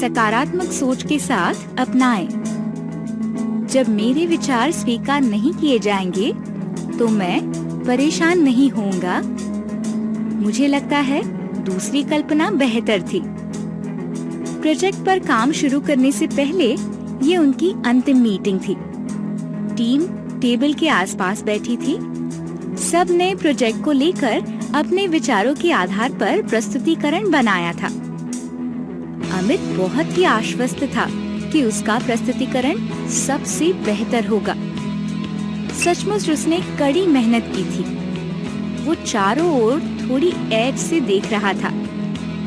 सकारात्मक सोच के साथ अपनाएं। जब मेरे विचार स्वीकार नहीं किए जाएंगे तो मैं परेशान नहीं होऊंगा। मुझे लगता है दूसरी कल्पना बेहतर थी। प्रोजेक्ट पर काम शुरू करने से पहले ये उनकी अंतिम मीटिंग थी। टीम टेबल के आसपास बैठी थी। सब ने प्रोजेक्ट को लेकर अपने विचारों के आधार पर प्रस्तुतिकरण बनाया था। अमित बहुत ही आश्वस्त था कि उसका प्रस्तुतिकरण सबसे बेहतर होगा। सचमुच उसने कड़ी मेहनत की थी। वो चारों ओर थोड़ी ऐज से देख रहा था,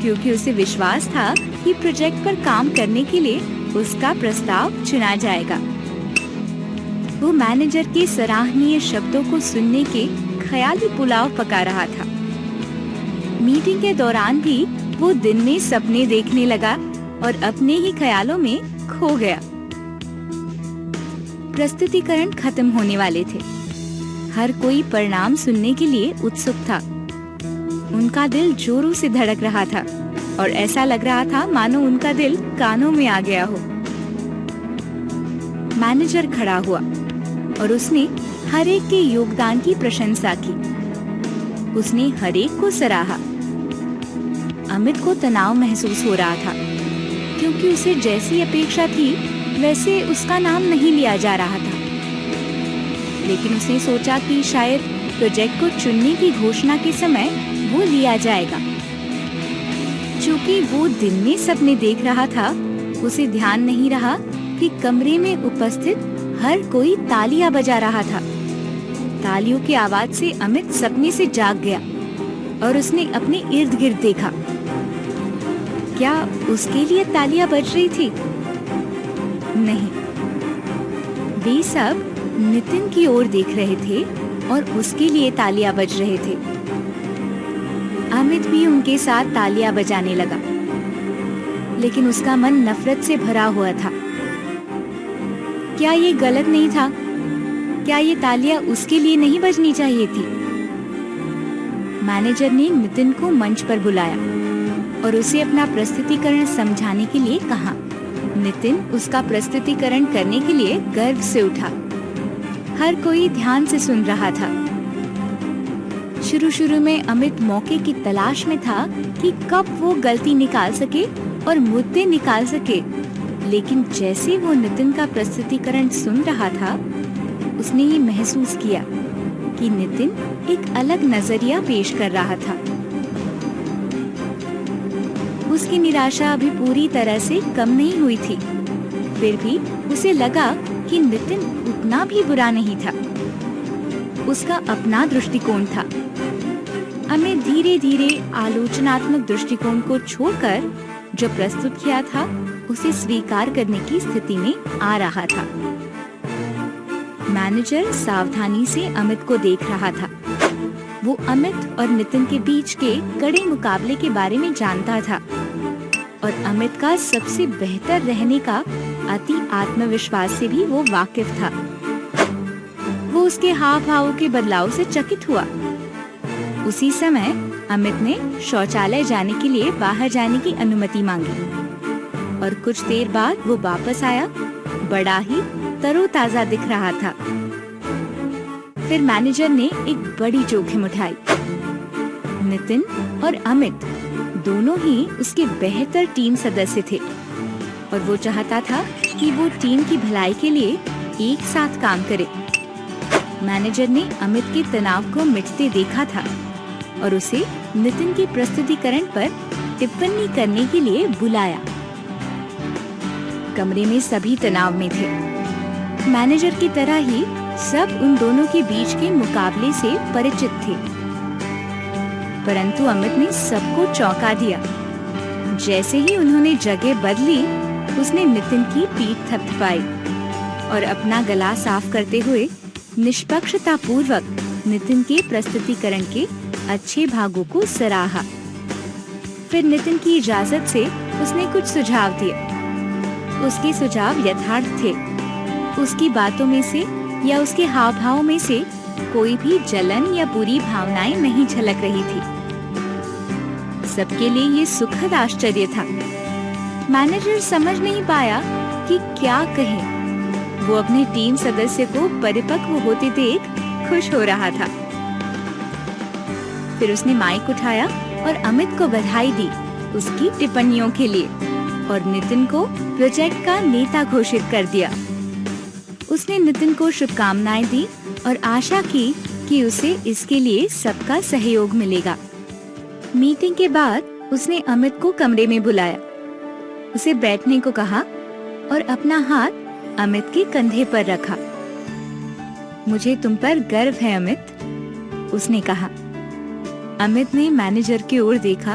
क्योंकि उसे विश्वास था कि प्रोजेक्ट पर काम करने के लिए उसका प्रस्ताव चुना जाएगा। वो मैनेजर के सराहनीय शब्दों को सुनने के ख्याली पुलाव पका रहा था। मीटिंग के दौरान भी वो दिन में सपने देखने लगा और अपने ही ख्यालों में खो गया। प्रस्तुतिकरण खत्म होने वाले थे। हर कोई परिणाम सुनने के लिए उत्सुक था। उनका दिल जोरों से धड़क रहा था और ऐसा लग रहा था मानो उनका दिल कानों में आ गया हो। मैनेजर खड़ा हुआ और उसने हर एक के योगदान की प्रशंसा की। उसने हर एक को सराहा। अमित को तनाव महसूस हो रहा था, क्योंकि उसे जैसी अपेक्षा थी वैसे उसका नाम नहीं लिया जा रहा था। लेकिन उसने सोचा कि शायद प्रोजेक्ट को चुनने की घोषणा के समय वो लिया जाएगा। चूँकि वो दिन में सपने देख रहा था, उसे ध्यान नहीं रहा कि कमरे में उपस्थित हर कोई तालियां बजा रहा था। तालियों की आवाज से अमित सपने से जाग गया और उसने अपने इर्द गिर्द देखा। क्या उसके लिए तालियां बज रही थी? नहीं, वे सब नितिन की ओर देख रहे थे और उसके लिए तालियां बज रहे थे। अमित भी उनके साथ तालियां बजाने लगा, लेकिन उसका मन नफरत से भरा हुआ था। क्या ये गलत नहीं था? क्या ये तालियां उसके लिए नहीं बजनी चाहिए थी? मैनेजर ने नितिन को मंच पर बुलाया और उसे अपना प्रस्तुतिकरण समझाने के लिए कहा। नितिन उसका प्रस्तुतिकरण करने के लिए गर्व से उठा। हर कोई ध्यान से सुन रहा था। शुरू में अमित मौके की तलाश में था कि कब वो गलती निकाल सके और मुद्दे निकाल सके, लेकिन जैसे वो नितिन का प्रस्तुतिकरण सुन रहा था, उसने ये महसूस किया कि नितिन एक अलग नजरिया पेश कर रहा था। उसकी निराशा अभी पूरी तरह से कम नहीं हुई थी, फिर भी उसे लगा कि नितिन उतना भी बुरा नहीं था। उसका अपना दृष्टिकोण था। अमित धीरे धीरे आलोचनात्मक दृष्टिकोण को छोड़कर जो प्रस्तुत किया था उसे स्वीकार करने की स्थिति में आ रहा था। मैनेजर सावधानी से अमित को देख रहा था। वो अमित और नितिन के बीच के कड़े मुकाबले के बारे में जानता था और अमित का सबसे बेहतर रहने का अति आत्मविश्वास से भी वो वाकिफ था। वो उसके हाव भावों के बदलाव से चकित हुआ। उसी समय अमित ने शौचालय जाने के लिए बाहर जाने की अनुमति मांगी और कुछ देर बाद वो वापस आया, बड़ा ही तरोताजा दिख रहा था। फिर मैनेजर ने एक बड़ी जोखिम उठाई। नितिन और अमित दोनों ही उसके बेहतर टीम सदस्य थे और वो चाहता था कि वो टीम की भलाई के लिए एक साथ काम करे। मैनेजर ने अमित के तनाव को मिटते देखा था और उसे नितिन के प्रस्तुतिकरण पर टिप्पणी करने के लिए बुलाया। कमरे में सभी तनाव में थे। मैनेजर की तरह ही सब उन दोनों के बीच के मुकाबले से परिचित थे, परंतु अमित ने सबको चौंका दिया। जैसे ही उन्होंने जगह बदली, उसने नितिन की पीठ थपथपाई और अपना गला साफ करते हुए निष्पक्षतापूर्वक नितिन के प्रस्तुतिकरण के अच्छे भागों को सराहा। फिर नितिन की इजाजत से उसने कुछ सुझाव दिए। उसके सुझाव यथार्थ थे। उसकी बातों में से या उसके हाव भाव में से कोई भी जलन या बुरी भावनाएं नहीं झलक रही थी। सबके लिए ये सुखद आश्चर्य था। मैनेजर समझ नहीं पाया कि क्या कहे। वो अपनी टीम सदस्य को परिपक्व होते देख खुश हो रहा था। फिर उसने माइक उठाया और अमित को बधाई दी उसकी टिप्पणियों के लिए और नितिन को प्रोजेक्ट का नेता घोषित कर दिया। उसने नितिन को शुभकामनाएं दी और आशा की कि उसे इसके लिए सबका सहयोग मिलेगा। मीटिंग के बाद उसने अमित को कमरे में बुलाया, उसे बैठने को कहा और अपना हाथ अमित के कंधे पर रखा। मुझे तुम पर गर्व है अमित, उसने कहा। अमित ने मैनेजर की ओर देखा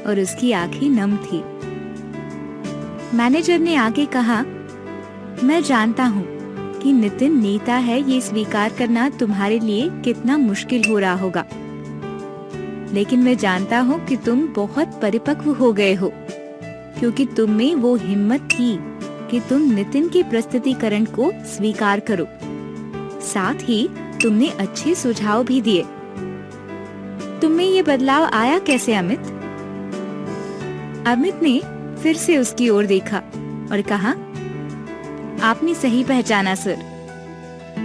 और उसकी आंखें नम थी। मैनेजर ने आगे कहा, मैं जानता हूँ कि नितिन नेता है, ये स्वीकार करना तुम्हारे लिए कितना मुश्किल हो रहा होगा, लेकिन मैं जानता हूँ कि तुम बहुत परिपक्व हो गए हो, क्योंकि तुम में वो हिम्मत थी कि तुम नितिन के प्रस्तुतिकरण को स्वीकार करो। साथ ही तुमने अच्छे सुझाव भी दिए। तुम में ये बदलाव आया कैसे अमित? अमित ने फिर से उसकी ओर देखा और कहा, आपने सही पहचाना सर।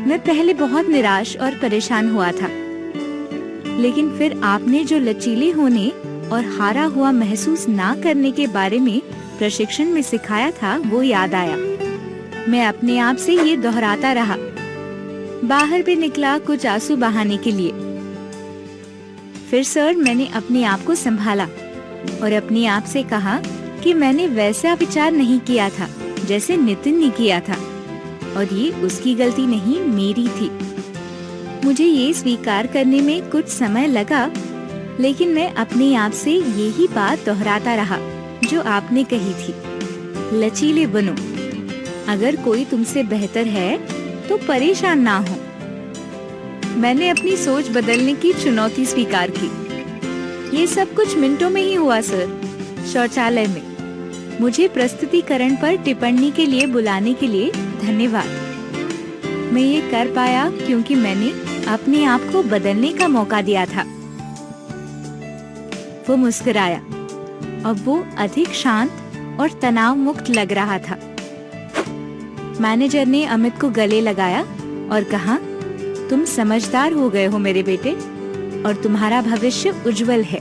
मैं पहले बहुत निराश और परेशान हुआ था, लेकिन फिर आपने जो लचीले होने और हारा हुआ महसूस ना करने के बारे में प्रशिक्षण में सिखाया था वो याद आया। मैं अपने आप से ये दोहराता रहा। बाहर भी निकला कुछ आंसू बहाने के लिए। फिर सर मैंने अपने आप को संभाला और अपने आप से कहा कि मैंने वैसा विचार नहीं किया था जैसे नितिन ने किया था, और ये उसकी गलती नहीं मेरी थी। मुझे ये स्वीकार करने में कुछ समय लगा, लेकिन मैं अपने आप से यही बात दोहराता रहा जो आपने कही थी, लचीले बनो। अगर कोई तुमसे बेहतर है तो परेशान ना हो। मैंने अपनी सोच बदलने की चुनौती स्वीकार की। ये सब कुछ मिनटों में ही हुआ सर, शौचालय में। मुझे प्रस्तुतिकरण पर टिप्पणी के लिए बुलाने के लिए धन्यवाद। मैं ये कर पाया क्योंकि मैंने अपने आप को बदलने का मौका दिया था। वो मुस्कुराया। अब वो अधिक शांत और तनाव मुक्त लग रहा था। मैनेजर ने अमित को गले लगाया और कहा, तुम समझदार हो गए हो मेरे बेटे, और तुम्हारा भविष्य उज्जवल है।